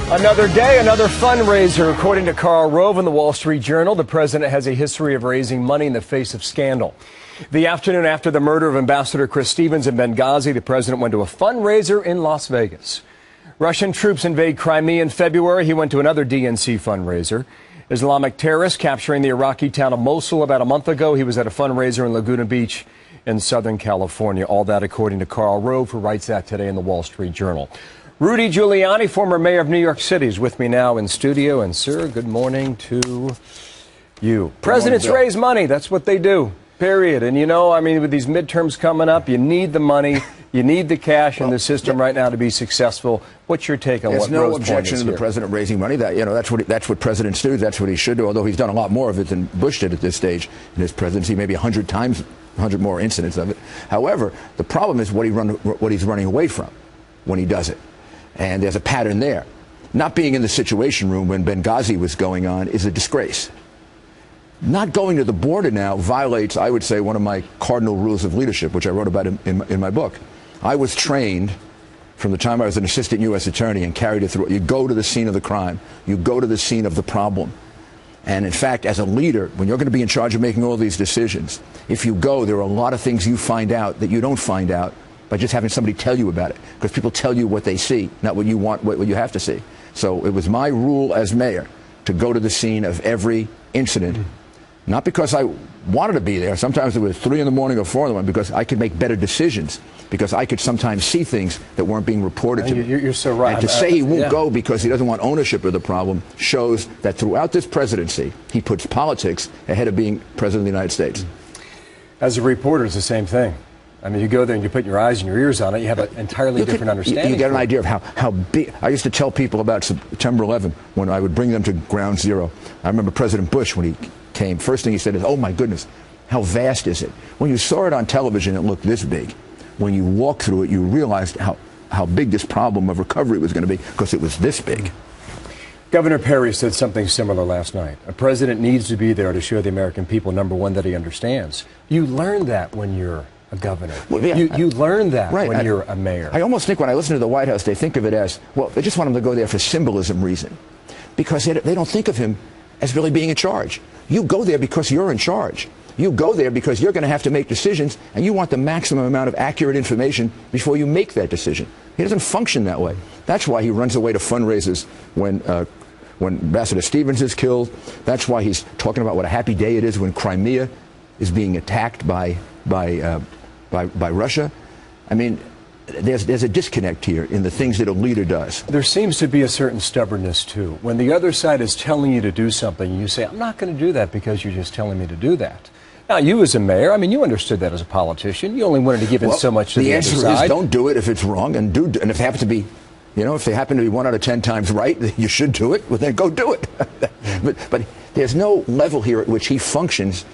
Another day, another fundraiser. According to Karl Rove in the Wall Street Journal, the president has a history of raising money in the face of scandal. The afternoon after the murder of Ambassador Chris Stevens in Benghazi, the president went to a fundraiser in Las Vegas. Russian troops invade Crimea in February. He went to another DNC fundraiser. Islamic terrorists capturing the Iraqi town of Mosul about a month ago. He was at a fundraiser in Laguna Beach in Southern California. All that according to Karl Rove, who writes that today in the Wall Street Journal. Rudy Giuliani, former mayor of New York City, is with me now in studio. And, sir, good morning to you. Presidents raise money. That's what they do, period. And, you know, I mean, with these midterms coming up, you need the money. You need the cash in the system right now to be successful. What's your take on what Rove's point is here? There's no objection to the president raising money. That, you know, that's what presidents do. That's what he should do, although he's done a lot more of it than Bush did at this stage in his presidency, maybe 100 times, 100 more incidents of it. However, the problem is what he's running away from when he does it. And there's a pattern there. Not being in the Situation Room when Benghazi was going on is a disgrace. Not going to the border now violates, I would say, one of my cardinal rules of leadership, which I wrote about in my book. I was trained from the time I was an assistant U.S. attorney and carried it through. You go to the scene of the crime. You go to the scene of the problem. And in fact, as a leader, when you're going to be in charge of making all these decisions, if you go, there are a lot of things you find out that you don't find out by just having somebody tell you about it, because people tell you what they see, not what you want, what you have to see. So it was my rule as mayor to go to the scene of every incident, not because I wanted to be there. Sometimes it was 3 in the morning or 4 in the morning, because I could make better decisions, because I could sometimes see things that weren't being reported to me. You're so right. And to say he won't go because he doesn't want ownership of the problem shows that throughout this presidency, he puts politics ahead of being president of the United States. As a reporter, it's the same thing. I mean, you go there and you put your eyes and your ears on it, you have an entirely different understanding. You get an idea of how big. I used to tell people about September 11 when I would bring them to ground zero. I remember President Bush, when he came, first thing he said is, "Oh my goodness, how vast is it?" When you saw it on television, it looked this big. When you walked through it, you realized how big this problem of recovery was going to be, because it was this big. Governor Perry said something similar last night. A president needs to be there to show the American people, number one, that he understands. You learn that when you're a governor. Well, yeah, you learn that when you're a mayor. I almost think when I listen to the White House, they think of it as, well, they just want him to go there for symbolism reason, because they don't think of him as really being in charge. You go there because you're in charge. You go there because you're going to have to make decisions, and you want the maximum amount of accurate information before you make that decision. He doesn't function that way. That's why he runs away to fundraisers when Ambassador Stevens is killed. That's why he's talking about what a happy day it is when Crimea is being attacked by Russia. I mean, there's a disconnect here in the things that a leader does. There seems to be a certain stubbornness, too. When the other side is telling you to do something, you say, I'm not going to do that because you're just telling me to do that. Now, you as a mayor, I mean, you understood that as a politician. You only wanted to give in so much to the other side. The answer is don't do it if it's wrong, and if it happens to be, you know, if they happen to be 1 out of 10 times right, you should do it, well, then go do it. But there's no level here at which he functions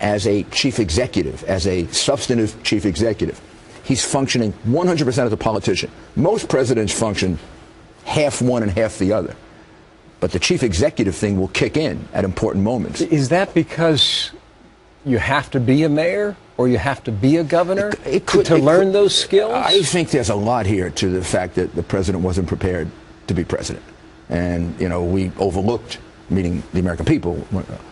as a chief executive, as a substantive chief executive. He's functioning 100% as a politician. Most presidents function half one and half the other. But the chief executive thing will kick in at important moments. Is that because you have to be a mayor or you have to be a governor to learn those skills? I think there's a lot here to the fact that the president wasn't prepared to be president. And, you know, we overlooked, meaning the American people,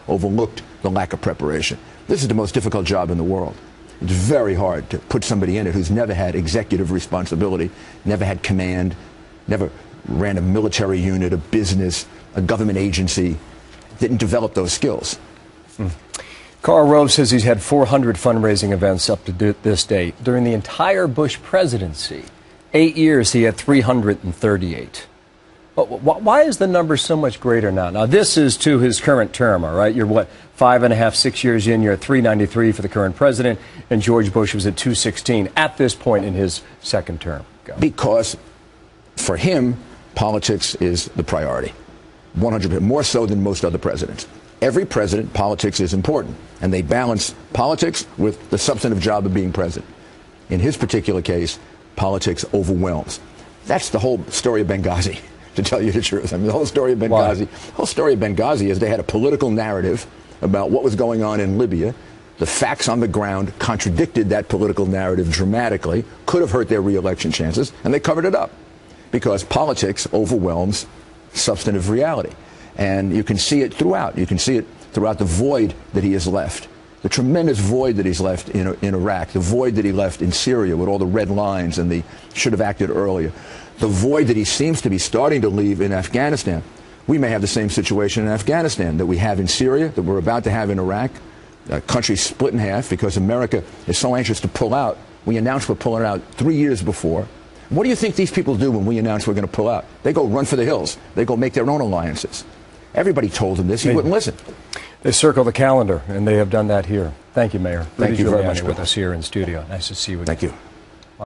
overlooked the lack of preparation. This is the most difficult job in the world. It's very hard to put somebody in it who's never had executive responsibility, never had command, never ran a military unit, a business, a government agency, didn't develop those skills. Karl Rove says he's had 400 fundraising events up to this date. During the entire Bush presidency, 8 years, he had 338. But why is the number so much greater now? Now, this is to his current term, all right? You're, what, 5.5, 6 years in, you're at 393 for the current president, and George Bush was at 216 at this point in his second term. Go. Because for him, politics is the priority, 100%, more so than most other presidents. Every president, politics is important, and they balance politics with the substantive job of being president. In his particular case, politics overwhelms. That's the whole story of Benghazi, to tell you the truth. I mean, the whole story of Benghazi is they had a political narrative about what was going on in Libya. The facts on the ground contradicted that political narrative dramatically, could have hurt their re-election chances, and they covered it up because politics overwhelms substantive reality. And you can see it throughout. You can see it throughout the void that he has left, the tremendous void that he's left in Iraq, the void that he left in Syria with all the red lines and the should have acted earlier, the void that he seems to be starting to leave in Afghanistan. We may have the same situation in Afghanistan that we have in Syria, that we're about to have in Iraq. A country split in half because America is so anxious to pull out. We announced we're pulling out 3 years before. What do you think these people do when we announce we're going to pull out? They go run for the hills. They go make their own alliances. Everybody told him this. He wouldn't listen. They circle the calendar, and they have done that here. Thank you, Mayor. Thank you very much with us here in studio. Nice to see you again. Thank you.